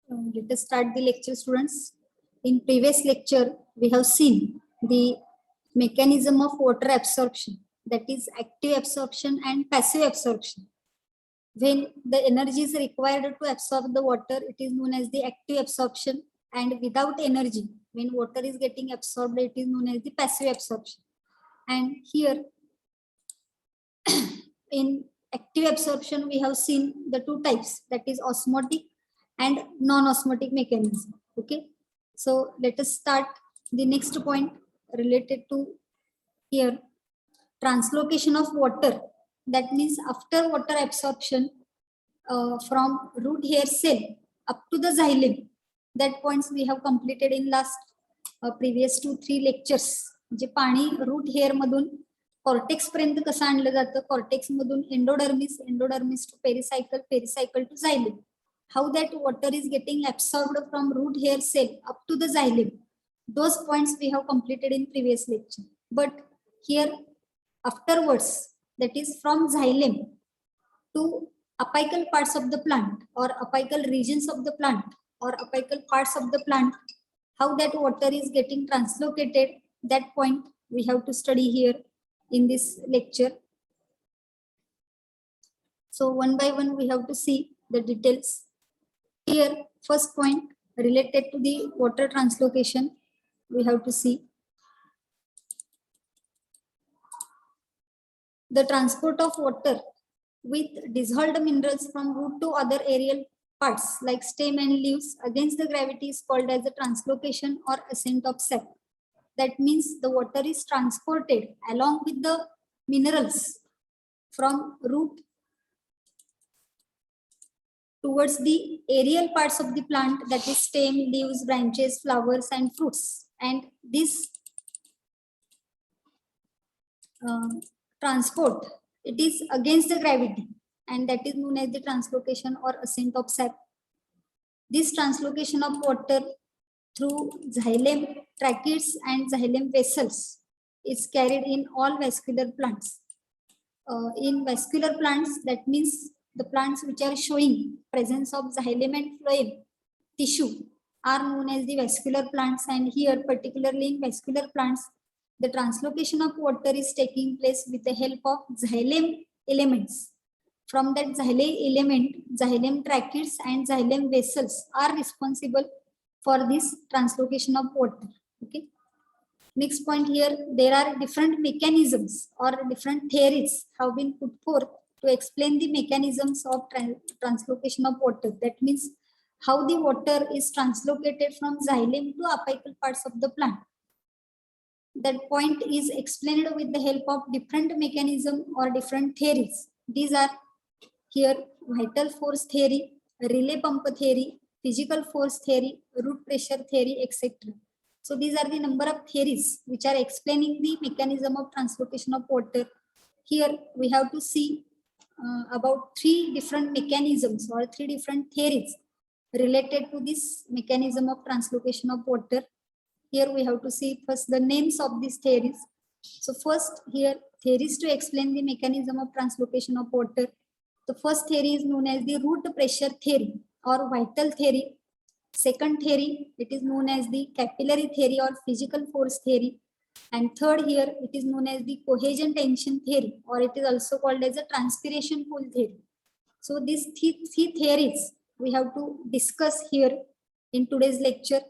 Let us start the lecture, students. In previous lecture, we have seen the mechanism of water absorption, that is active absorption and passive absorption. When the energy is required to absorb the water, it is known as the active absorption, and without energy, when water is getting absorbed, it is known as the passive absorption. And here, in active absorption, we have seen the two types, that is osmotic and non-osmotic mechanism. Okay, so let us start the next point related to here, translocation of water. That means after water absorption from root hair cell up to the xylem, that points we have completed in last previous 2-3 lectures. जे पाणी route hair मधून cortex पर्यंत कसं आणलं जातं, cortex मधून endodermis, endodermis to pericycle, pericycle to xylem. How that water is getting absorbed from root hair cell up to the xylem. Those points we have completed in previous lecture. But here afterwards, that is from xylem to apical parts of the plant or apical regions of the plant or apical parts of the plant, how that water is getting translocated, that point we have to study here in this lecture. So one by one we have to see the details. Here, first point related to the water translocation, we have to see the transport of water with dissolved minerals from root to other aerial parts like stem and leaves against the gravity is called as the translocation or ascent of sap. That means the water is transported along with the minerals from root towards the aerial parts of the plant, that is stem, leaves, branches, flowers and fruits. And this transport, it is against the gravity, and that is known as the translocation or ascent of sap. This translocation of water through xylem tracheids and xylem vessels is carried in all vascular plants. In vascular plants, that means the plants which are showing presence of xylem and phloem tissue are known as the vascular plants. And here, particularly in vascular plants, the translocation of water is taking place with the help of xylem elements. From that xylem element, xylem tracheids and xylem vessels are responsible for this translocation of water. Okay. Next point here, there are different mechanisms or different theories have been put forth to explain the mechanisms of translocation of water. That means how the water is translocated from xylem to apical parts of the plant. That point is explained with the help of different mechanism or different theories. These are here vital force theory, relay pump theory, physical force theory, root pressure theory, etc. So these are the number of theories which are explaining the mechanism of translocation of water. Here we have to see about 3 different mechanisms or 3 different theories related to this mechanism of translocation of water. Here we have to see first the names of these theories. So first here, theories to explain the mechanism of translocation of water. The first theory is known as the root pressure theory or vital theory. Second theory, it is known as the capillary theory or physical force theory. And third here, it is known as the cohesion tension theory, or it is also called as a transpiration pool theory. So these 3 theories we have to discuss here in today's lecture.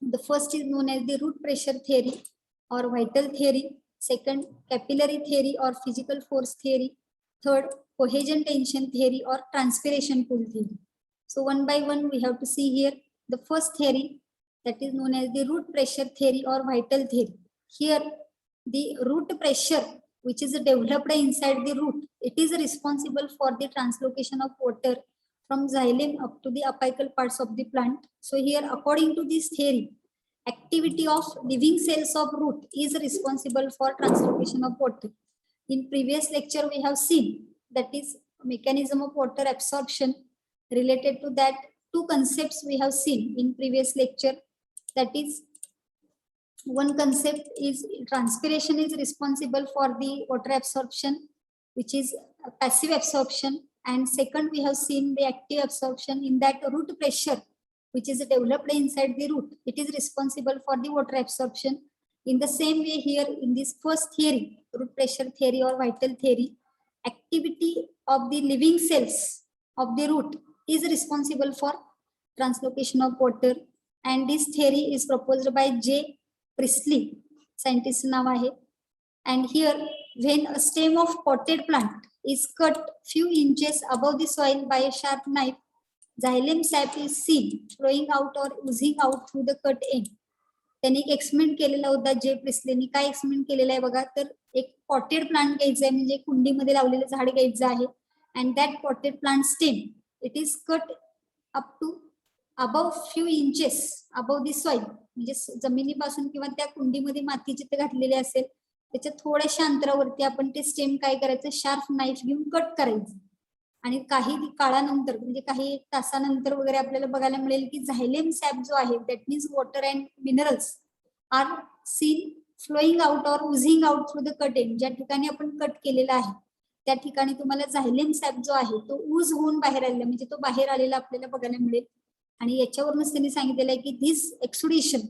The first is known as the root pressure theory or vital theory. Second, capillary theory or physical force theory. Third, cohesion tension theory or transpiration pool theory. So one by one we have to see here the first theory, that is known as the root pressure theory or vital theory. Here the root pressure which is developed inside the root, it is responsible for the translocation of water from xylem up to the apical parts of the plant. So here according to this theory, activity of living cells of root is responsible for translocation of water. In previous lecture we have seen, that is mechanism of water absorption. Related to that, 2 concepts we have seen in previous lecture. That is, one concept is transpiration is responsible for the water absorption, which is passive absorption. And second, we have seen the active absorption. In that, root pressure which is developed inside the root, it is responsible for the water absorption. In the same way here in this first theory, root pressure theory or vital theory, activity of the living cells of the root is responsible for translocation of water, and this theory is proposed by J. Priestley, scientist नाव आहे. And here when a stem of potted plant is cut few inches above the soil by a sharp knife, xylem sap is seen flowing out or oozing out through the cut end. त्यांनी एक experiment केलेला होता जे प्रिस्लेनी. काय experiment केलेला आहे बघा, तर एक पॉटेड प्लांट घ्यायचा आहे, म्हणजे कुंडीमध्ये लावलेलं झाड घ्यायचं आहे, and that potted plant stem it is cut up to above few inches above the soil, म्हणजे जमिनीपासून किंवा त्या कुंडीमध्ये माती जिथे घातलेली असेल त्याच्या थोड्याशा अंतरावरती आपण ते स्टेम काय करायचं, शार्प नाईफ घेऊन कट करायचं. आणि काही काळानंतर म्हणजे काही तासानंतर वगैरे आपल्याला बघायला मिळेल की झायलेम सॅप जो आहे, that means water and minerals are seen flowing out or oozing out through the cut end. ज्या ठिकाणी आपण कट केलेला आहे त्या ठिकाणी तुम्हाला झायलेम सॅप जो आहे तो ऊज होऊन बाहेर आलेला, म्हणजे तो बाहेर आलेला आपल्याला बघायला मिळेल. आणि याच्यावरूनच त्यांनी सांगितलेलं आहे की दिस एक्सुडेशन,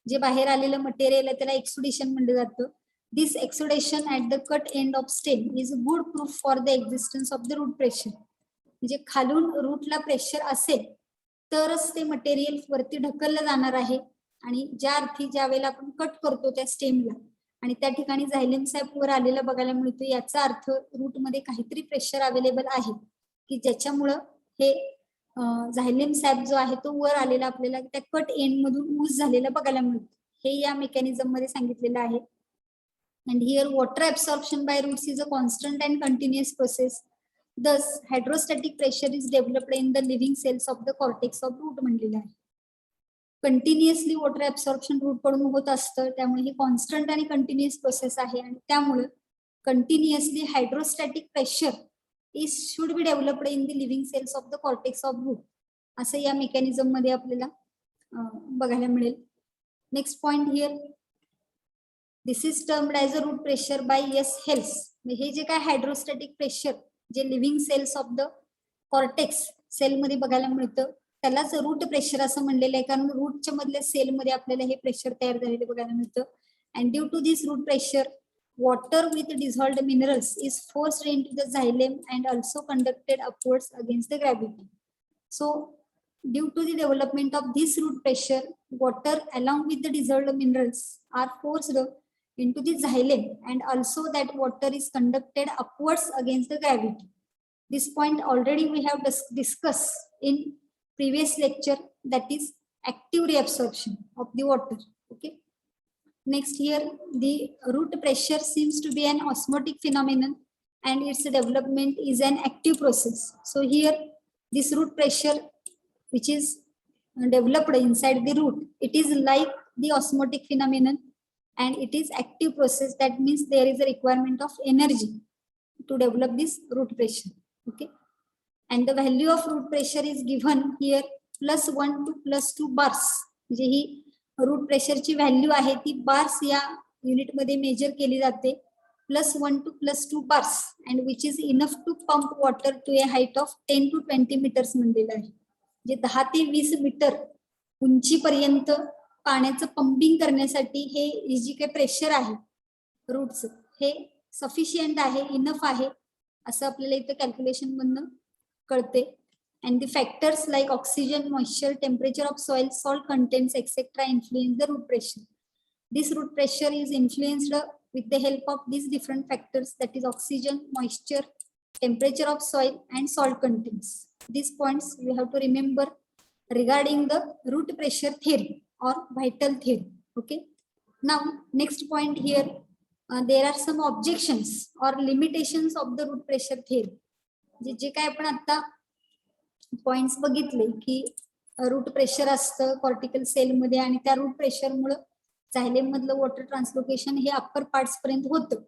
जे बाहेर आलेलं मटेरियल आहे त्याला एक्सुडेशन म्हणलं जातं. This exudation at the cut end of stem is good proof for the existence of the root pressure. म्हणजे खालून रूटला प्रेशर असेल तरच ते मटेरियल वरती ढकललं जाणार आहे. आणि ज्या अर्थी ज्या वेळेला आपण कट करतो त्या स्टेमला आणि त्या ठिकाणी झायलेम सॅप वर आलेला बघायला मिळतो, याचा अर्थ रूट मध्ये काहीतरी प्रेशर अवेलेबल आहे की ज्याच्यामुळं हे झायलेम सॅप जो आहे तो वर आलेला आपल्याला त्या कट एंड मधून ऊज झालेला बघायला मिळतो. हे या मेकॅनिझम मध्ये सांगितलेलं आहे. And here water absorption by roots is a constant and continuous process. Thus hydrostatic pressure is developed in the living cells of the cortex of root म्हणलेलं आहे. कंटिन्युअसली वॉटर ऍब्सॉर्प्शन रूट कडून होत असतं, त्यामुळे ही कॉन्स्टंट आणि continuous process आहे. आणि त्यामुळे continuously hydrostatic pressure is should be developed in the living cells of the cortex of root, असं या मेकॅनिझम मध्ये आपल्याला बघायला मिळेल. Next point here, this is termed as a root pressure by S Hales. हे जे काय हायड्रोस्टॅटिक प्रेशर जे living cells of the cortex cell मध्ये बघायला मिळतं त्यालाच रूट प्रेशर असं म्हणलेलं आहे, कारण रूटच्या मधल्या सेल मध्ये आपल्याला हे प्रेशर तयार झालेलं बघायला मिळतं. And due to this root pressure water with dissolved minerals is forced into the xylem and also conducted upwards against the gravity. So due to the development of this root pressure, water along with the dissolved minerals are forced into the xylem and also that water is conducted upwards against the gravity. This point already we have discussed in previous lecture, that is active reabsorption of the water. Okay. Next here, the root pressure seems to be an osmotic phenomenon and its development is an active process. So here this root pressure which is developed inside the root, it is like the osmotic phenomenon and it is active process. That means there is a requirement of energy to develop this root pressure. Okay. And the value of root pressure is given here +1 to +2 bars. म्हणजे ही route प्रेशरची value आहे ती bars या unit मध्ये major केली जाते. +1 to +2 bars and which is enough to pump water to a height of 10 to 20 metres म्हणलेलं आहे. म्हणजे 10 ते 20 मीटर उंचीपर्यंत पाण्याचं पंपिंग करण्यासाठी हे जी काही प्रेशर आहे रूटचं हे सफिशियंट आहे, इनफ आहे असं आपल्याला इथं कॅल्क्युलेशन मधनं कळते. And the factors like oxygen, moisture, temperature of soil, salt contents, etc. influence the root pressure. This root pressure is influenced with the help of these different factors, that is oxygen, moisture, temperature of soil and salt contents. These points we have to remember regarding the root pressure theory or vital theory. Okay. Now next point here, there are some objections or limitations of the root pressure theory. जे काय आपण आता points बघितले की route pressure असतं cortical sale मध्ये आणि त्या रूट प्रेशर मुळे झायलेम मधलं वॉटर ट्रान्सलोकेशन हे अप्पर पार्ट्स पर्यंत होतं.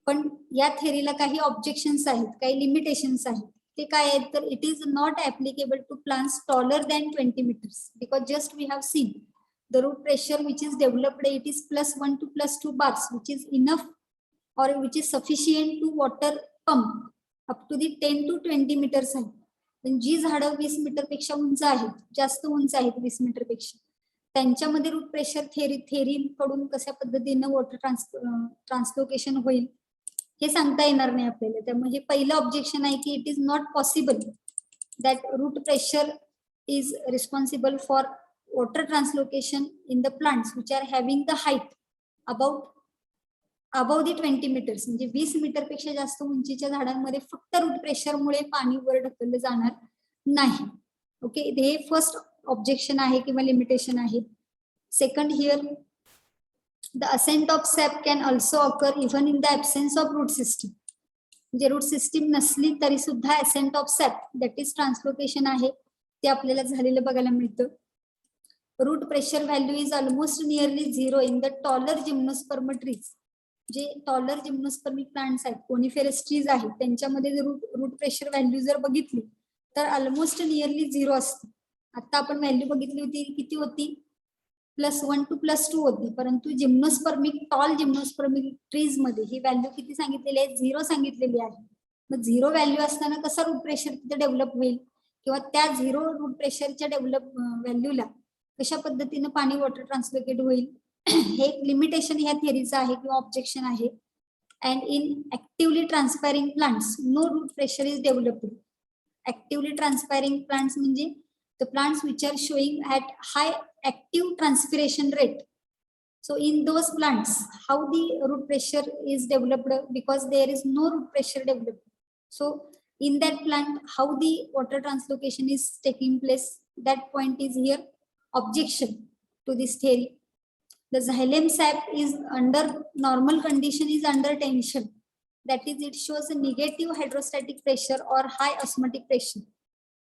पण या थेरीला काही ऑब्जेक्शन्स आहेत, काही लिमिटेशन्स आहेत. ते काय आहेत तर it is not applicable to plants taller than 20 meters because just we have seen the root pressure which is developed it is +1 to +2 bars which is enough or which is sufficient to water pump up to the 10 to 20 meters height. पण जी झाडं 20 metre पेक्षा उंच आहेत, जास्त उंच आहेत 20 metre पेक्षा, त्यांच्यामध्ये रूट प्रेशर थेरी कडून कशा पद्धतीनं वॉटर ट्रान्सलोकेशन होईल हे सांगता येणार नाही आपल्याला. त्यामुळे हे पहिलं ऑब्जेक्शन आहे की it is not possible that root pressure is responsible for water translocation in the plants which are having the height about the 20 meters. म्हणजे 20 मीटर पेक्षा जास्त उंचीच्या झाडांमध्ये फक्त रूट प्रेशरमुळे पाणी वर ढकललं जाणार नाही. ओके, हे फर्स्ट ऑब्जेक्शन आहे किंवा लिमिटेशन आहे. Second, here the ascent of sap can also occur even in the absence of root system. म्हणजे रूट सिस्टीम नसली तरी सुद्धा ascent of sap that is translocation आहे ते आपल्याला झालेलं बघायला मिळतं. Root pressure value is almost nearly zero in the taller gymnosperm trees. जे टॉलर जिम्नोस्पर्मिक प्लांट्स आहेत, कोनिफेरस ट्रीज आहेत, त्यांच्यामध्ये जर रूट प्रेशर व्हॅल्यू जर बघितली तर ऑलमोस्ट नियरली झिरो असते. आता आपण व्हॅल्यू बघितली होती, किती होती? +1 to +2 होती. परंतु जिम्नोस्पर्मिक टॉल जिम्नोस्पर्मिक ट्रीज मध्ये ही व्हॅल्यू किती सांगितलेली आहे? 0 सांगितलेली आहे. मग 0 व्हॅल्यू असताना कसं रूट प्रेशर तिथे डेव्हलप होईल, किंवा त्या 0 रूट प्रेशरच्या व्हॅल्यूला कशा पद्धतीने पाणी वॉटर ट्रान्सलोकेट होईल हे एक लिमिटेशन ह्या थेरीचं आहे किंवा ऑब्जेक्शन आहे. And in actively transpiring plants no root pressure is developed. Actively transpiring plants म्हणजे the plants which are showing at high active transpiration rate. So in those plants, how the root pressure is developed? Because there is no root pressure developed. So in that plant, how the water translocation is taking place? That point is here objection to this theory. The xylem sap is under normal condition is under tension. That is, it shows a negative hydrostatic pressure or high osmotic pressure.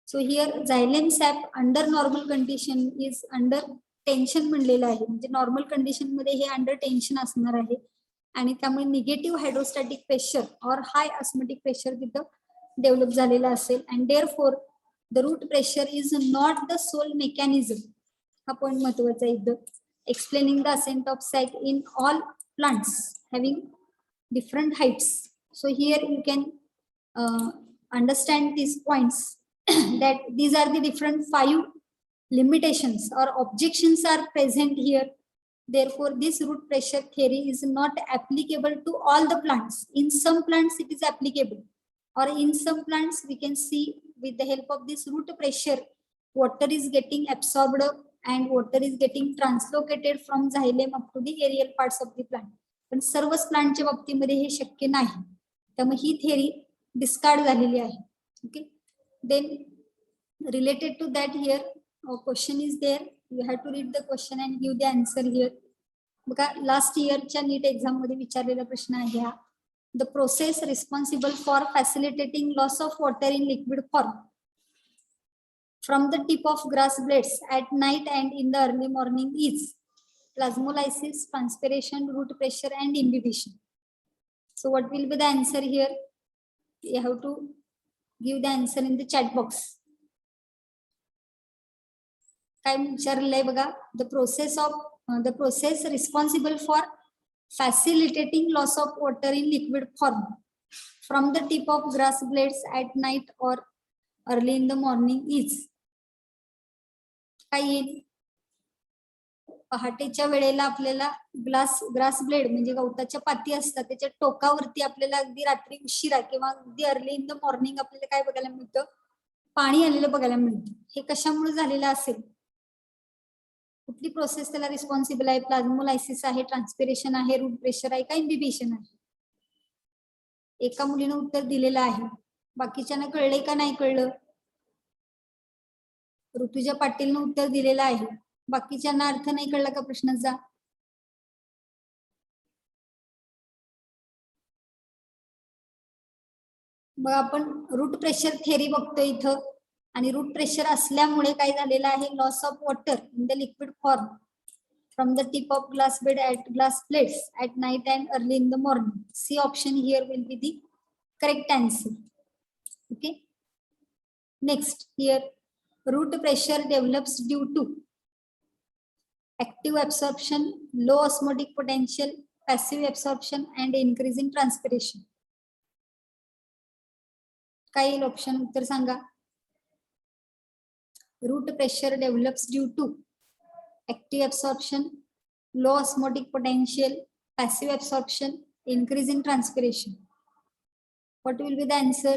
So here xylem sap under normal condition is under tension म्हणलेलं आहे. म्हणजे normal condition मध्ये हे under tension असणार आहे आणि त्यामुळे negative hydrostatic pressure और हाय ऑस्मोटिक प्रेशर तिथं डेव्हलप झालेला असेल. And therefore the root pressure is not the sole mechanism. हा पॉइंट महत्वाचा आहे इथं. Explaining the ascent of sap in all plants having different heights. So here you can understand these points that these are the different 5 limitations or objections are present here. Therefore this root pressure theory is not applicable to all the plants. In some plants it is applicable, or in some plants we can see with the help of this root pressure water is getting absorbed and water is getting translocated from xylem up to the aerial parts of the plant. पण सर्वच प्लांटच्या बाबतीमध्ये हे शक्य नाही, त्यामुळे ही theory discard झालेली आहे. Okay, then related to that here a question is there. You have to read the question and give the answer here. बघा, लास्ट इयरच्या नीट एक्झाम मध्ये विचारलेला प्रश्न आहे हा. The process responsible for facilitating loss of water in liquid form from the tip of grass blades at night and in the early morning is plasmolysis, transpiration, root pressure and imbibition. So what will be the answer here? You have to give the answer in the chat box. काय विचारलंय बघा, the process responsible for facilitating loss of water in liquid form from the tip of grass blades at night or early in the morning is काय येईल? पहाटेच्या वेळेला आपल्याला grass blade म्हणजे गवताच्या पाती असतात, त्याच्या टोकावरती आपल्याला अगदी रात्री उशिरा किंवा अगदी अर्ली इन द मॉर्निंग आपल्याला काय बघायला मिळतं? पाणी आलेलं बघायला मिळतं. हे कशामुळे झालेलं असेल? कुठली प्रोसेस त्याला रिस्पॉन्सिबल आहे? प्लाझ्मोलायसिस आहे, ट्रान्सपिरेशन आहे, रूट प्रेशर आहे का इम्बिबिशन आहे? एका मुलीनं उत्तर दिलेलं आहे, बाकीच्यांना कळले का नाही कळलं? ऋतुजा पाटीलनं उत्तर दिलेलं आहे, बाकीच्यांना अर्थ नाही कळला का प्रश्नाचा? मग आपण रूट प्रेशर थेरी बघतोय इथं, आणि रूट प्रेशर असल्यामुळे काय झालेलं आहे? Loss of water in the liquid form from the tip of glass plates at night and early in the morning. C option here will be the correct answer. Okay, next here root pressure develops due to active absorption, low osmotic potential, passive absorption and increasing transpiration. काय येईल option? उत्तर सांगा. root pressure develops due to active absorption, low osmotic potential, passive absorption, increase in transpiration. What will be the answer?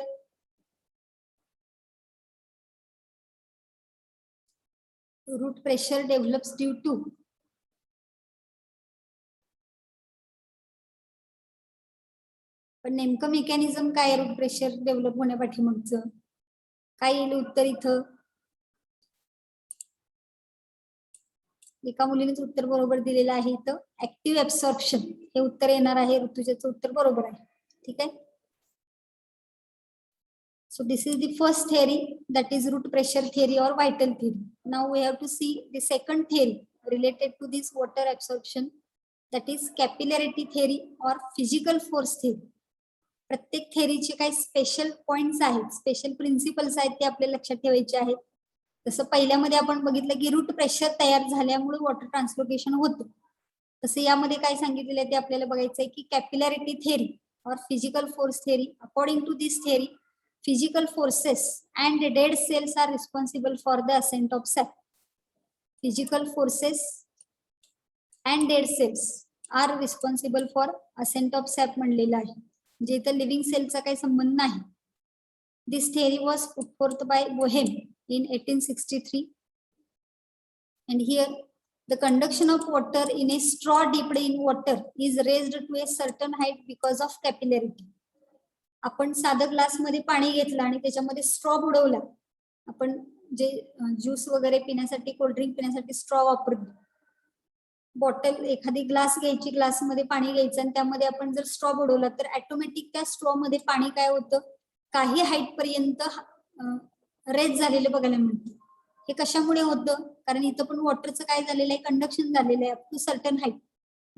Root pressure develops due to पण नेमकं mechanism काय route pressure develop होण्यापाठीमागचं काय येईल उत्तर इथं? एका मुलीनेच उत्तर बरोबर दिलेलं आहे इथं ऍक्टिव्ह ऍब्सॉर्प्शन हे उत्तर येणार आहे. ऋतुजाचं उत्तर बरोबर आहे. ठीक आहे. So this is the first theory, that is root pressure theory or vital theory. Now we have to see the second theory related to this water absorption, that is capillarity theory or physical force theory. प्रत्येक थेअरीचे काही special points आहेत, special principles आहेत ते आपल्या लक्षात ठेवायचे आहेत. जसं पहिल्यामध्ये आपण बघितलं की रूट प्रेशर तयार झाल्यामुळे वॉटर ट्रान्सलोकेशन होतं. तसं यामध्ये काय सांगितलेलं आहे ते आपल्याला बघायचं आहे की कॅपिलॅरिटी थेअरी और physical force theory. According to this theory, physical forces and dead cells are responsible for the ascent of sap. Physical forces and dead cells are responsible for ascent of sap म्हणलेलं आहे. जे इथं living सेलचा काही संबंध नाही. This theory was put forth by Boehm in 1863. And here the conduction of water in a straw dipped in water is raised to a certain height because of capillarity. आपण साधं glass मध्ये पाणी घेतलं आणि त्याच्यामध्ये स्ट्रॉ बुडवला. आपण जे juice वगैरे पिण्यासाठी, कोल्ड्रिंक पिण्यासाठी स्ट्रॉ वापरतो. बॉटल एखादी ग्लास घ्यायची, ग्लास मध्ये पाणी घ्यायचं आणि त्यामध्ये आपण जर स्ट्रॉ बुडवला तर ऑटोमॅटिक त्या स्ट्रॉ मध्ये पाणी काय होतं, काही हाईट पर्यंत रेज झालेलं बघायला मिळतं. हे कशामुळे होतं? कारण इथं पण वॉटरचं काय झालेलं आहे, कंडक्शन झालेलं आहे up to certain height.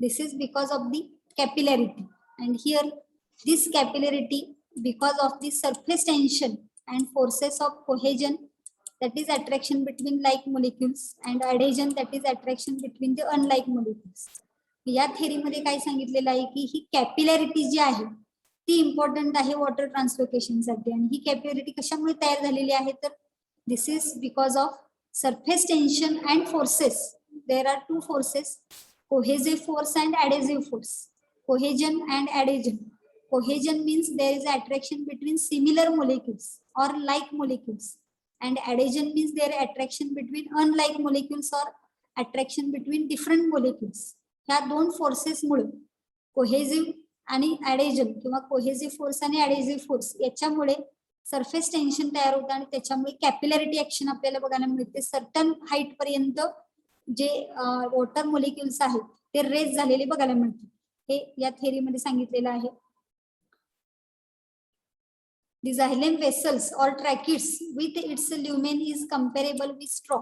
This is because of the capillarity. And here this capillarity, because of the surface tension and forces of cohesion, that is attraction between like molecules, and adhesion, that is attraction between the unlike molecules. या theory मध्ये काय सांगितलेलं आहे की ही कॅपिलॅरिटी जी आहे ती important आहे water translocation साठी. आणि ही कॅपिलॅरिटी कशामुळे तयार झालेली आहे तर this is because of surface tension and forces. There are two forces, cohesive force and adhesive force. Cohesion and adhesion. Cohesion means there is attraction between similar molecules or like molecules, and adhesion means there is attraction between unlike molecules or attraction between different molecules. ह्या दोन forces मुळे cohesive आणि ऍडेजन किंवा cohesive force आणि ऍडेसिव्ह force याच्यामुळे surface tension तयार होतं आणि त्याच्यामुळे कॅपिलॅरिटी ऍक्शन आपल्याला बघायला मिळते. सर्टन हाईट पर्यंत जे वॉटर मोलिक्युल्स आहेत ते रेज झालेले बघायला मिळते. हे या थेअरीमध्ये सांगितलेलं आहे. The xylem vessels or tracheids with its lumen is comparable with straw.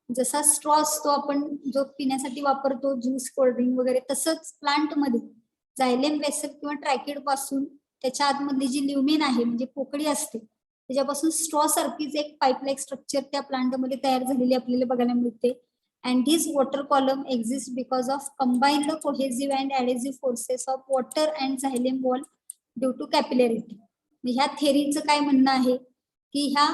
जसा स्ट्रॉ असतो आपण जो पिण्यासाठी वापरतो, ज्यूस, कोल्ड्रिंक वगैरे, तसंच प्लांट मध्ये झायलेम वेसल किंवा ट्रॅकिड पासून त्याच्या आतमधली जी ल्युमेन आहे म्हणजे पोकळी असते त्याच्यापासून स्ट्रॉ सारखीच एक पाईप लाईक स्ट्रक्चर त्या प्लांट मध्ये तयार झालेली आपल्याला बघायला मिळते. And this water column exist because of combined cohesive and adhesive forces of water and xylem wall due to capillarity. ह्या थेअरीचं काय म्हणणं आहे की ह्या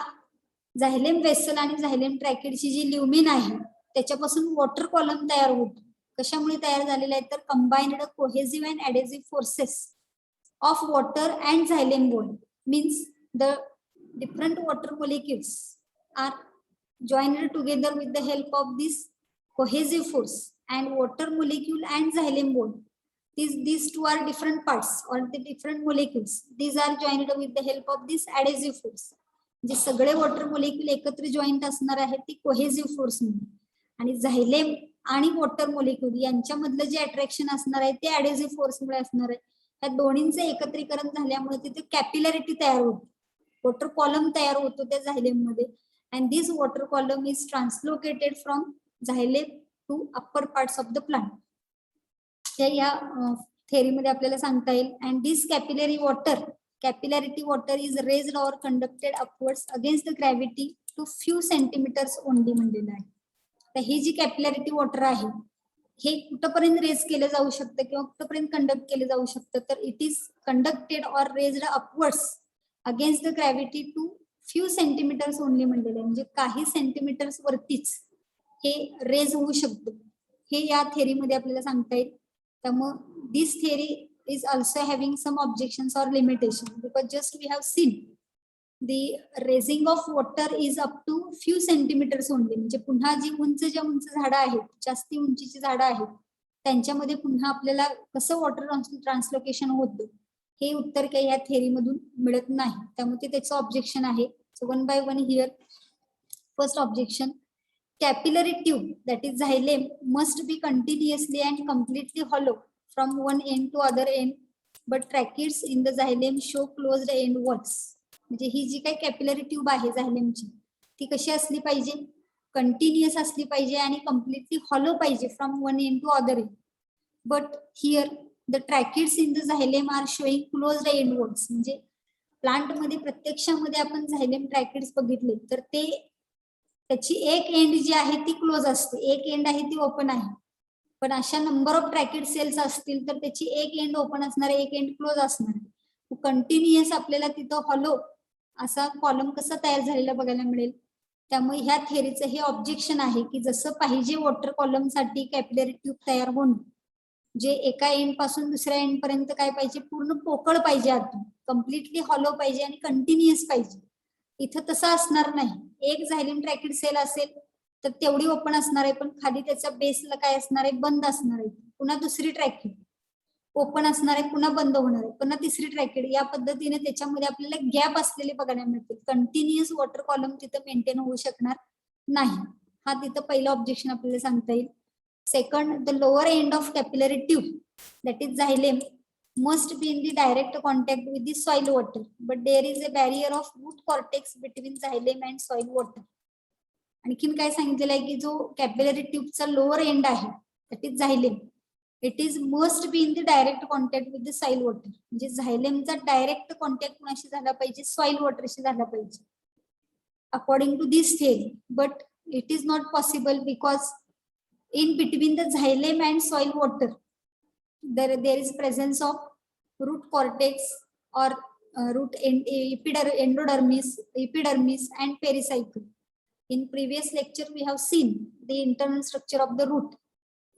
झायलेम वेसल आणि झायलेम ट्रॅकिडची जी ल्युमिन आहे त्याच्यापासून वॉटर कॉलम तयार होतो. कशामुळे तयार झालेला आहे तर combined cohesive and adhesive forces of water and xylem wall means the different water molecules are joined together with the help of this cohesive force, and water molecule and xylem bond. These two are different parts or the different molecules. These are joined with the help of this adhesive force. जे सगळे water molecule एकत्र joint असणार आहेत ती cohesive force म्हणून, आणि झायलेम आणि water molecule यांच्यामधलं जे अट्रॅक्शन असणार आहे ते ऍडेसिव्ह फोर्स मुळे असणार आहे. या दोन्हींचं एकत्रीकरण झाल्यामुळे तिथे कॅपिलॅरिटी तयार होते, वॉटर कॉलम तयार होतो त्या झायलेम मध्ये. And this water column is translocated from xylem to upper parts of the plant. या थेअरी मध्ये आपल्याला सांगता येईल. And this capillary water is raised or conducted upwards against the gravity to few centimeters only म्हणलेलं आहे. तर हे जी कॅपिलॅरिटी water आहे हे कुठपर्यंत रेज केलं जाऊ शकतं किंवा कुठपर्यंत कंडक्ट केलं जाऊ शकतं तर it is conducted or raised upwards against the gravity to few centimetres only म्हणलेलं आहे, म्हणजे काही सेंटीमीटर्स वरतीच हे रेज होऊ शकतो, हे या थेरीमध्ये आपल्याला सांगता येईल. त्यामुळे this theory is also having some objections or limitation, because just we have seen the raising of water is up to few centimeters only. म्हणजे पुन्हा जी उंच झाडं आहेत, जास्ती उंचीची झाडं आहेत, त्यांच्यामध्ये पुन्हा आपल्याला कसं वॉटर ट्रान्सलोकेशन होतं हे उत्तर काही या थेरी मधून मिळत नाही. त्यामुळे त्याचं ऑब्जेक्शन आहे. So one by one here. First objection, capillary tube that is xylem must be continuously and completely hollow from one end to other end, but tracheids in the xylem show closed end walls. म्हणजे ही जी काही capillary tube आहे झायलेमची ती कशी असली पाहिजे, continuous असली पाहिजे आणि कम्प्लिटली हॉलो पाहिजे from one end to other end. But here the tracheids in the xylem are showing closed end walls. म्हणजे प्लांट मध्ये प्रत्यक्षामध्ये आपण झायलेम ट्रॅकिड्स बघितले तर ते त्याची एक एंड जी आहे ती क्लोज असते, एक एंड आहे ती ओपन आहे. पण अशा नंबर ऑफ ट्रॅकिड सेल्स असतील तर त्याची एक एंड ओपन असणार आहे, एक एंड क्लोज असणार आहे. कंटिन्युअस आपल्याला तिथं हॉलो असा कॉलम कसा तयार झालेला बघायला मिळेल. त्यामुळे ह्या थेरीचं हे ऑब्जेक्शन आहे की जसं पाहिजे वॉटर कॉलम साठी कॅपिलरी ट्यूब तयार होणं, जे एका एंड पासून दुसऱ्या एंड पर्यंत काय पाहिजे, पूर्ण पोकळ पाहिजे, आतून कम्प्लिटली हॉलो पाहिजे आणि कंटिन्युअस पाहिजे. इथं तसं असणार नाही. एक झायलेम ट्रॅकिड सेल असेल तर तेवढी ओपन असणार आहे, पण खाली त्याच्या बेसला काय असणार आहे, बंद असणार आहे. पुन्हा दुसरी ट्रॅकिड ओपन असणार आहे, पुन्हा बंद होणार आहे, पुन्हा तिसरी ट्रॅकेड. या पद्धतीने त्याच्यामध्ये आपल्याला गॅप असलेले बघायला मिळतील. कंटिन्युअस वॉटर कॉलम तिथं मेंटेन होऊ शकणार नाही. हा तिथं पहिला ऑब्जेक्शन आपल्याला सांगता येईल. Second, the lower end of capillary tube that is xylem must be in the direct contact with the soil water, but there is a barrier of root cortex between xylem and soil water. आणखीन काय सांगितलेलं आहे की जो capillary ट्यूबचा lower end आहे that is xylem, it is must be in the direct contact with the soil water. म्हणजे झायलेमचा डायरेक्ट कॉन्टॅक्ट कुणाशी झाला पाहिजे, सॉइल वॉटरशी झाला पाहिजे according to this theory. But it is not possible because in between the xylem and soil water there is presence of root cortex or root epidermis and pericycle. In previous lecture we have seen the internal structure of the root.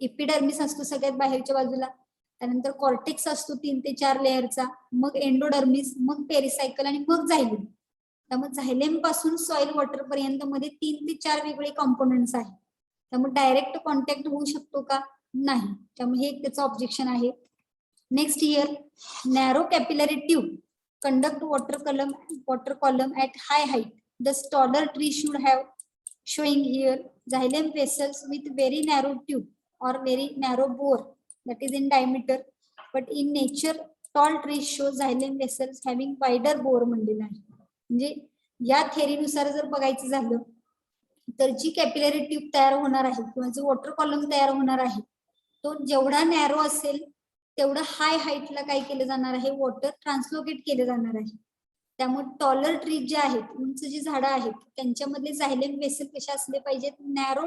Epidermis असतो सगळ्यात बाहेरच्या बाजूला, त्यानंतर cortex असतो 3 ते 4 लेअरचा, मग endodermis, मग pericycle आणि मग झायलेम. त्यामुळे झायलेम पासून सॉइल वॉटर पर्यंत मध्ये 3 ते 4 वेगळे कॉम्पोनंट्स आहेत. त्यामुळे डायरेक्ट कॉन्टॅक्ट होऊ शकतो का, नाही. त्यामुळे हे त्याचं ऑब्जेक्शन आहे. Next here, narrow capillary tube conduct water column at high height. The taller tree should have showing here xylem vessels with very narrow tube or very narrow bore that is in diameter, but in nature tall trees show xylem vessels having wider bore म्हणलेलं आहे. म्हणजे या थेरीनुसार जर बघायचं झालं तर जी capillary tube तयार होणार आहे किंवा जो वॉटर कॉलम तयार होणार आहे तो जेवढा नॅरो असेल तेवढं हाय हाईटला काय केलं जाणार आहे, वॉटर ट्रान्सलोकेट केलं जाणार आहे. त्यामुळे टॉलर ट्री जे आहेत, उंच जी झाडं आहेत त्यांच्यामधले झायलेम वेसल कशा असले पाहिजेत, नॅरो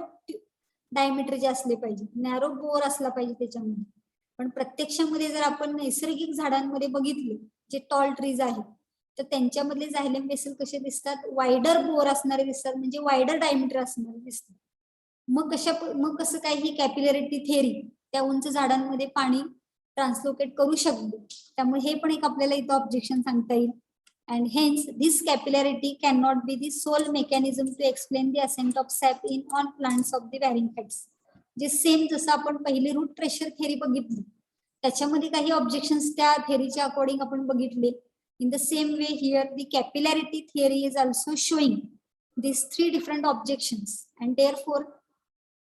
डायमीटरचे असले पाहिजे, नॅरो बोर असला पाहिजे त्याच्यामध्ये. पण प्रत्यक्षामध्ये जर आपण नैसर्गिक झाडांमध्ये बघितले जे टॉल ट्रीज आहेत तर त्यांच्यामधले झायलेम वेसल कसे दिसतात, वायडर बोर असणारे दिसतात, म्हणजे वायडर डायमीटर असणारे दिसतात. मग कसं काय ही कॅपिलॅरिटी थेरी त्या उंच झाडांमध्ये पाणी ट्रान्सलोकेट करू शकतो. त्यामुळे हे पण एक आपल्याला इथं ऑब्जेक्शन सांगता येईल. And hence this capillarity cannot be the sole mechanism to explain the ascent of sap in on plants of the varying heights. जे सेम जसं आपण पहिली रूट प्रेशर थेरी बघितली त्याच्यामध्ये काही ऑब्जेक्शन्स त्या थेरीच्या अकॉर्डिंग आपण बघितले. In the same way here the capillarity theory is also showing these 3 different objections, and therefore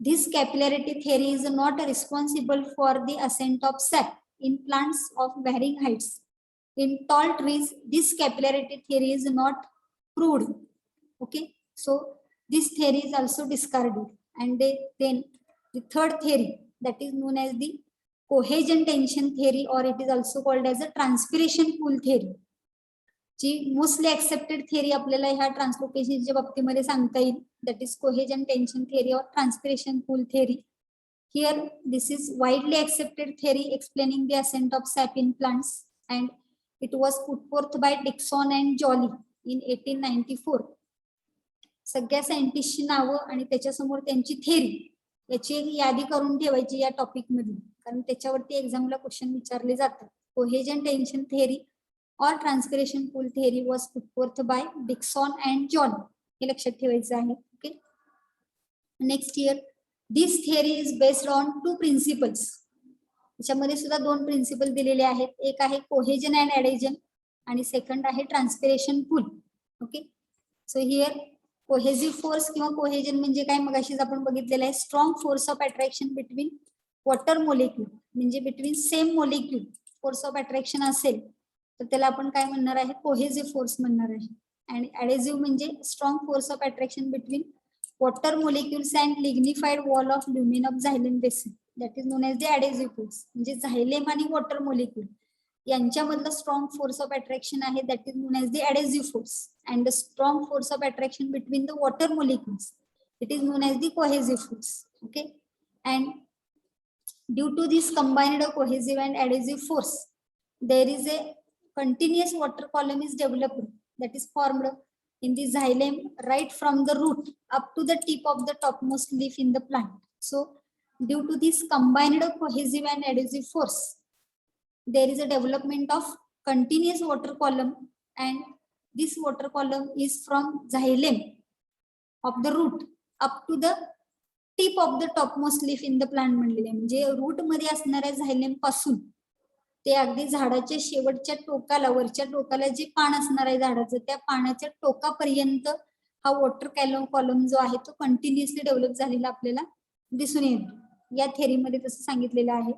this capillarity theory is not responsible for the ascent of sap in plants of varying heights. In tall trees, this capillarity theory is not proved. Okay, so this theory is also discarded. And then the third theory, that is known as the cohesion tension theory, or it is also called as a transpiration pool theory. जी mostly accepted theory आपल्याला ह्या ट्रान्सलोकेशनच्या बाबतीमध्ये सांगता येईल, that is cohesion tension theory or transpiration pool theory. Here, this is widely accepted theory explaining the ascent of sap in plants, and it was put forth by Dixon and Joly in 1894. सगळ्या सायंटिस्टची नावं आणि त्याच्यासमोर त्यांची theory याची एक यादी करून ठेवायची या टॉपिक मध्ये, कारण त्याच्यावरती एक्झामला क्वेश्चन विचारले जातात. कोहेजन टेन्शन थेरी और transpiration pull theory was put forth by Dixon and John, हे लक्षात ठेवायचं आहे. Okay, next here this theory is based on 2 principles. त्याच्यामध्ये सुद्धा 2 प्रिन्सिपल दिलेले आहेत. एक आहे कोहेजन अँड ऍडेजन आणि सेकंड आहे transpiration pull. Okay, so here cohesive force किंवा कोहेजन म्हणजे काय, मगाशीच आपण बघितलेलं आहे, strong force of attraction between water molecule, म्हणजे between same molecule force of attraction असेल तर त्याला आपण काय म्हणणार आहे, कोहेसिव्ह फोर्स म्हणणार आहे. आणि ऍडेसिव्ह म्हणजे strong force of attraction between water molecules and lignified wall of lumen of xylem basin, that is known as the adhesive force. म्हणजे झायलेम आणि वॉटर मोलिक्यूल यांच्यामधलं स्ट्रॉंग फोर्स ऑफ अट्रॅक्शन आहे, that is known as the adhesive force. And the strong force of attraction between the water molecules, it is known as the cohesive force. Okay, and due to this combined cohesive and adhesive force, there is a continuous water column is developed, that is formed in the xylem right from the root up to the tip of the topmost leaf in the plant. So due to this combined cohesive and adhesive force, there is a development of continuous water column, and this water column is from xylem of the root up to the tip of the topmost leaf in the plant म्हणलेले. म्हणजे root मध्ये असणाऱ्या झायलेम पासून ते अगदी झाडाच्या शेवटच्या टोकाला, वरच्या टोकाला जे पान असणार आहे झाडाचं, त्या पानाच्या टोकापर्यंत हा वॉटर कॉलम जो आहे तो कंटिन्युअसली डेव्हलप झालेला आपल्याला दिसून येतो. या थेरीमध्ये तसं सांगितलेलं आहे.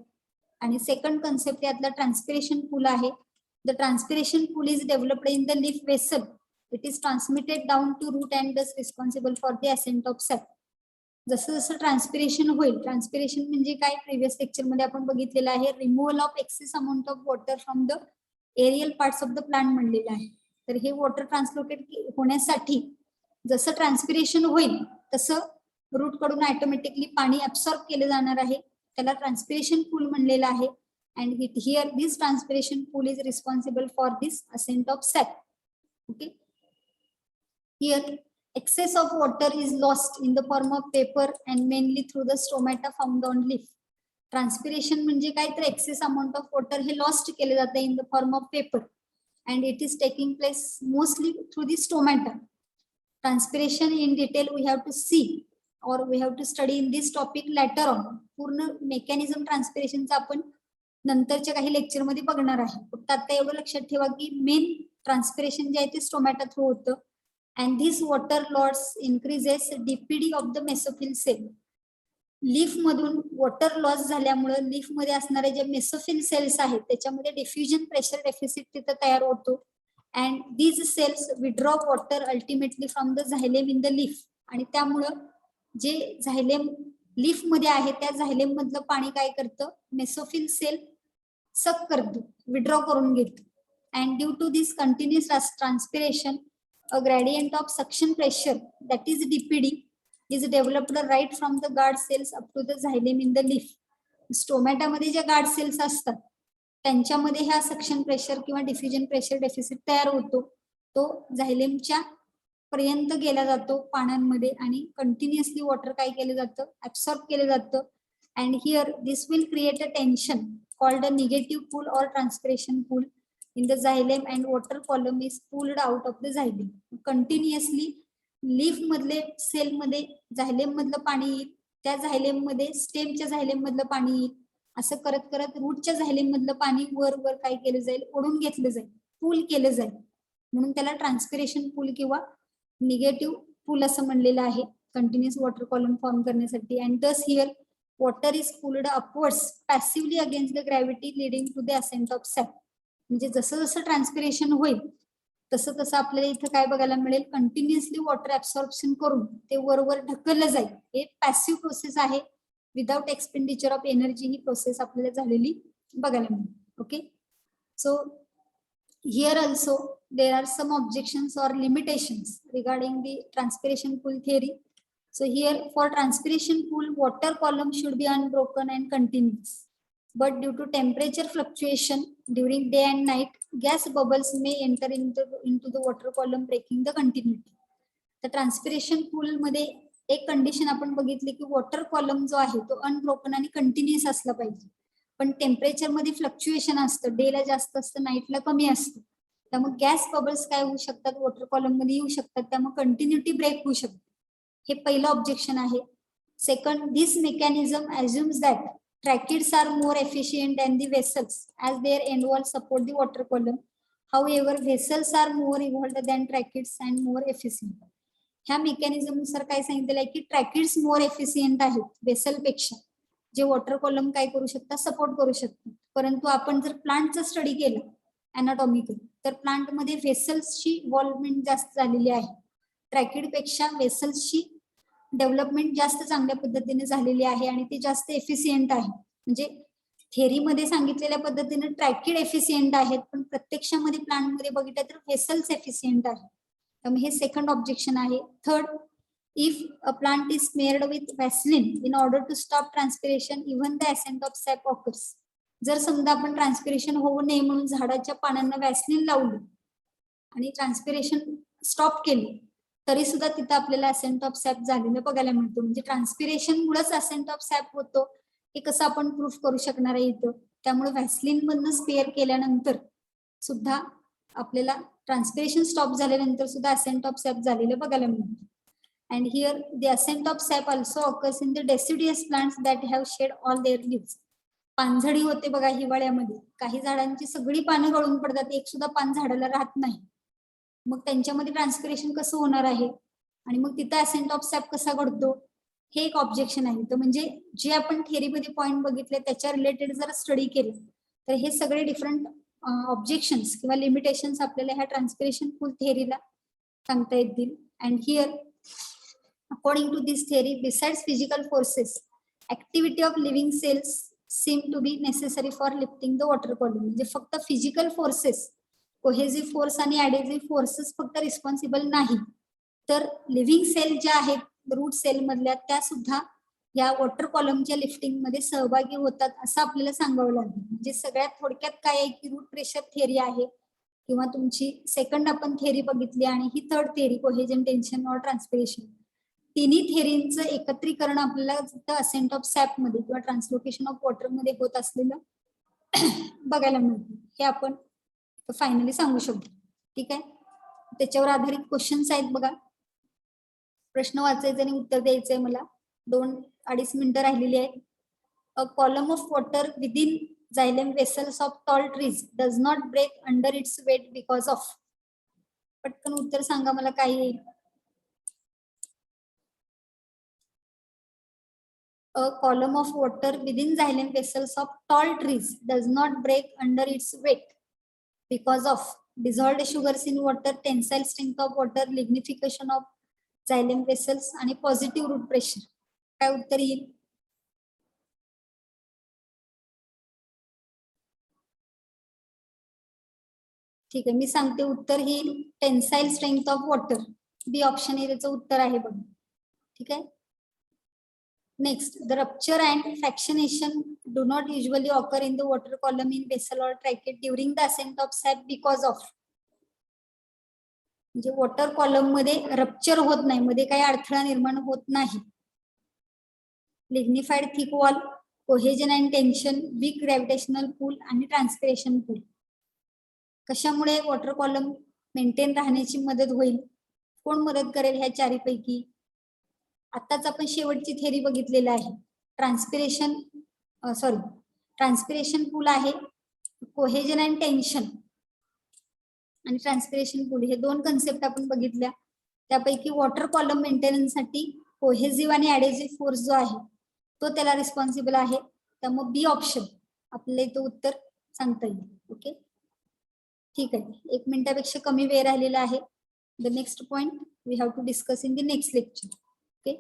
आणि सेकंड कन्सेप्ट यातला ट्रान्सपिरेशन पूल आहे. The transpiration pull is developed in the leaf vessel. It is transmitted down to root and thus responsible for the ascent of sap. जसं जसं ट्रान्सपिरेशन होईल, ट्रान्सपिरेशन म्हणजे काय, प्रिव्हियस लेक्चर मध्ये आपण बघितलेलं आहे, removal of excess amount of water from the aerial parts of the plant म्हणलेलं आहे. तर हे वॉटर ट्रान्सलोकेट होण्यासाठी जसं ट्रान्सपिरेशन होईल तसं रूट कडून ऑटोमॅटिकली पाणी ऍब्सॉर्ब केलं जाणार आहे, त्याला ट्रान्सपिरेशन पूल म्हणलेलं आहे. And here this transpiration pull is responsible for this ascent of sap. Okay, here excess of water is lost in the form of paper and mainly through the stomata found on leaf. Transpiration म्हणजे काय तर excess amount of water हे lost केले जाते in the form of paper and it is taking place mostly through the stomata. Transpiration in detail we have to see or we have to study in this topic later on. पूर्ण mechanism ट्रान्सपिरेशनचा आपण नंतरच्या काही lecture मध्ये बघणार आहे. फक्त आता एवढं लक्षात ठेवा की मेन ट्रान्सपिरेशन जे आहे ते स्टोमॅटा थ्रू होतं. And this water loss increases DPD of the mesophyll cell. Leaf मधून वॉटर लॉस झाल्यामुळे लीफ मध्ये असणारे जे मेसोफिल सेल्स आहेत त्याच्यामध्ये डिफ्युजन प्रेशर डेफिसिट तिथं तयार होतो. And these cells withdraw water ultimately from the xylem in the leaf. आणि त्यामुळं जे झायलेम लीफ मध्ये आहे त्या झायलेम मधलं पाणी काय करतं, मेसोफिल सेल सक करतो, विड्रॉ करून घेतो. And due to this continuous transpiration, a gradient of suction pressure, that is DPD, is developed right from the guard cells up to the xylem in the leaf. Stomata मध्ये ज्या guard cells असतात त्यांच्यामध्ये ह्या suction pressure किंवा diffusion pressure deficit तयार होतो. तो झायलेमच्या पर्यंत गेला जातो पानांमध्ये आणि कंटिन्युअसली वॉटर काय केलं जातं, ऍब्सॉर्ब केलं जातं. And here this will create a tension called a negative pull or transpiration pull in the xylem and water column is pulled out of the xylem. Continuously leaf मधले sale मध्ये झायलेम मधलं पाणी येईल, त्या झायलेम मध्ये स्टेमच्या झायलेम मधलं पाणी येईल, असं करत करत रूटच्या झायलेम मधलं पाणी वर वर काय केलं जाईल, ओढून घेतलं जाईल, पूल केलं जाईल. म्हणून त्याला ट्रान्सपिरेशन पूल किंवा निगेटिव्ह पूल असं म्हणलेलं आहे कंटिन्युअस वॉटर कॉलम फॉर्म करण्यासाठी. And thus here water is pulled upwards passively against the gravity leading to the ascent of sap. म्हणजे जसं जसं ट्रान्सपिरेशन होईल तसं तसं आपल्याला इथं काय बघायला मिळेल, कंटिन्युअसली वॉटर ऍब्सॉर्प्शन करून ते वरवर ढकललं जाईल. हे पॅसिव्ह प्रोसेस आहे, विदाउट एक्सपेंडिचर ऑफ एनर्जी ही प्रोसेस आपल्याला झालेली बघायला मिळेल. Okay, so here also there are some objections or limitations regarding the transpiration pull theory. So here for transpiration pull water column should be unbroken and continuous. But due to temperature fluctuation during day and night, gas bubbles may enter into the water column, breaking the continuity. तर transpiration पूल मध्ये एक condition आपण बघितली की water column जो आहे तो unbroken आणि कंटिन्युअस असला पाहिजे, पण टेम्परेचर मध्ये फ्लक्च्युएशन असतं, डे ला जास्त असतं, नाईटला कमी असतं. त्यामुळे गॅस बबल्स काय होऊ शकतात, वॉटर कॉलम मध्ये येऊ शकतात, त्यामुळे कंटिन्युटी ब्रेक होऊ शकते. हे पहिलं ऑब्जेक्शन आहे. Second, this mechanism assumes that tracheids are more efficient than the vessels as their end walls support the water column. However, vessels are more evolved than tracheids and more efficient. ह्या mechanism नुसार काय सांगितलेलं आहे की ट्रॅकिड्स more efficient आहेत vessel पेक्षा, जे water column काय करू शकतात, सपोर्ट करू शकतात. परंतु आपण जर प्लांटचा स्टडी केला अनाटॉमिकल, तर प्लांट मध्ये वेसल्सची इव्हॉल्वमेंट जास्त झालेली आहे. ट्रॅकिड पेक्षा वेसल्सची डेव्हलपमेंट जास्त चांगल्या पद्धतीने झालेली आहे आणि ते जास्त एफिशियंट आहे. म्हणजे थेअरीमध्ये सांगितलेल्या पद्धतीने ट्रॅकिड एफिशियंट आहेत, पण प्रत्यक्षामध्ये प्लांटमध्ये बघितलं तर व्हेसल्स एफिशियंट आहे. त्यामुळे हे सेकंड ऑब्जेक्शन आहे. Third, if a plant is smeared with Vaseline in order to stop transpiration even the ascent of sap occurs. जर समजा आपण ट्रान्सपिरेशन होऊ नये म्हणून झाडाच्या पानांना वॅसलिन लावली आणि ट्रान्सपिरेशन स्टॉप केली, तरी सुद्धा तिथं आपल्याला असेंट ऑफ सॅप झालेलं बघायला मिळतो. म्हणजे ट्रान्सपिरेशन मुळेच असेंट ऑफ सॅप होतो हे कसं आपण प्रूफ करू शकणार आहे इथं. त्यामुळे व्हॅसलिन मधनं स्पेअर केल्यानंतर सुद्धा आपल्याला ट्रान्सपिरेशन स्टॉप झाल्यानंतर सुद्धा असेंट ऑफ सॅप झालेलं बघायला मिळतं. And here the ascent of sap also occurs in the deciduous plants that have shed all their leaves. पानझडी होते बघा हिवाळ्यामध्ये, काही झाडांची सगळी पानं गळून पडतात, एक सुद्धा पान झाडाला राहत नाही. मग त्यांच्यामध्ये ट्रान्सपिरेशन कसं होणार आहे आणि मग तिथं असेंट ऑफ सॅप कसा घडतो, हे एक ऑब्जेक्शन आहे. तर म्हणजे जे आपण थेअरीमध्ये पॉइंट बघितले त्याच्या रिलेटेड जर स्टडी केलं तर हे सगळे डिफरंट ऑब्जेक्शन्स किंवा लिमिटेशन्स आपल्याला ह्या ट्रान्सपिरेशन पूल थेअरीला सांगता येतील. And here according to this theory, besides physical forces, activity of living cells seem to be necessary for lifting the water column. म्हणजे फक्त फिजिकल फोर्सेस, कोहेसिव्ह फोर्स आणि ऍडेसिव्ह फोर्सेस फक्त रिस्पॉन्सिबल नाही, तर लिव्हिंग सेल ज्या आहेत रूट सेल मधल्या त्या सुद्धा या वॉटर कॉलमच्या लिफ्टिंग मध्ये सहभागी होतात असं आपल्याला सांगावं लागेल. म्हणजे सगळ्यात थोडक्यात काय आहे की रूट प्रेशर थेअरी आहे किंवा तुमची सेकंड आपण थेअरी बघितली आणि ही थर्ड थेअरी कोहेजन, टेन्शन और ट्रान्सपिरेशन, तिन्ही थेअरींचं एकत्रीकरण आपल्याला असेंट ऑफ सॅप मध्ये किंवा ट्रान्सलोकेशन ऑफ वॉटर मध्ये होत असलेलं बघायला मिळतं. हे आपण फायनली सांगू शकतो. ठीक आहे, त्याच्यावर आधारित क्वेश्चन्स आहेत बघा. प्रश्न वाचायचे आणि उत्तर द्यायचंय मला. 2-2.5 मिनिटं राहिलेली आहेत. A column of water within xylem vessels of tall trees does not break under its weight because of. पटकन उत्तर सांगा मला काय येईल. A column of water within xylem vessels of tall trees does not break under its weight because of dissolved sugars in water, tensile strength of water, lignification of xylem vessels आणि positive root pressure. काय उत्तर येईल. ठीक आहे, मी सांगते उत्तर येईल tensile strength of water. B option आहे त्याचं उत्तर आहे बघा. ठीक आहे. Next, the rupture and fractionation do not usually occur in the water column in vessel or tracheid during the ascent of sap because of. म्हणजे वॉटर कॉलम मध्ये rupture होत नाही, मध्ये काही अडथळा निर्माण होत नाही. Lignified thick wall, cohesion and tension, weak gravitational पूल आणि ट्रान्सपिरेशन पूल. कशामुळे वॉटर कॉलम मेंटेन राहण्याची मदत होईल, कोण मदत करेल ह्या चारीपैकी. आताच आपण शेवटची थेअरी बघितलेली आहे. ट्रान्सपिरेशन पूल आहे, कोहेजन अँड टेन्शन आणि ट्रान्सपिरेशन पूल, हे दोन कन्सेप्ट आपण बघितल्या. त्यापैकी वॉटर कॉलम मेंटेनन्स साठी कोहेसिव्ह आणि ऍडेसिव्ह फोर्स जो आहे तो त्याला रिस्पॉन्सिबल आहे. त्यामुळे बी ऑप्शन आपल्याला इथं उत्तर सांगता येईल. ओके, ठीक आहे. 1 मिनिटापेक्षा कमी वेळ राहिलेला आहे. The next point we have to discuss in the next lecture. Okay.